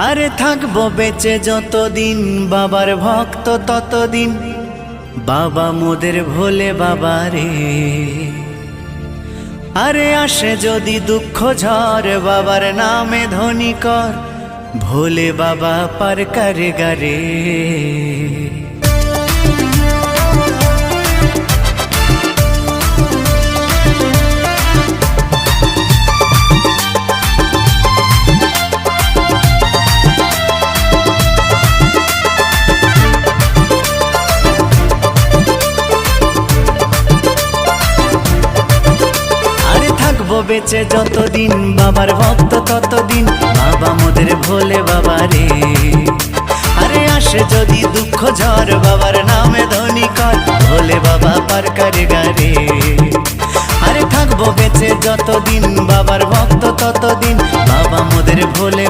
আরে থাকবো বেঁচে যতদিন বাবার ভক্ত ততদিন, বাবা মোদের ভোলে বাবা রে। আরে আসে যদি দুঃখ ঝড় বাবার নামে ধ্বনি কর, ভোলে বাবা পার করে গারে। বেঁচে যতদিন বাবার ভক্ত ততদিন, বাবা মোদের ভোলে বাবা রে। আরে আসে যদি দুঃখ ঝড় বাবার নামে ধ্বনি কর, ভোলে বাবা পার করে গারে। আরে থাকবো বেঁচে যতদিন বাবার ভক্ত ততদিন, বাবা মোদের ভোলে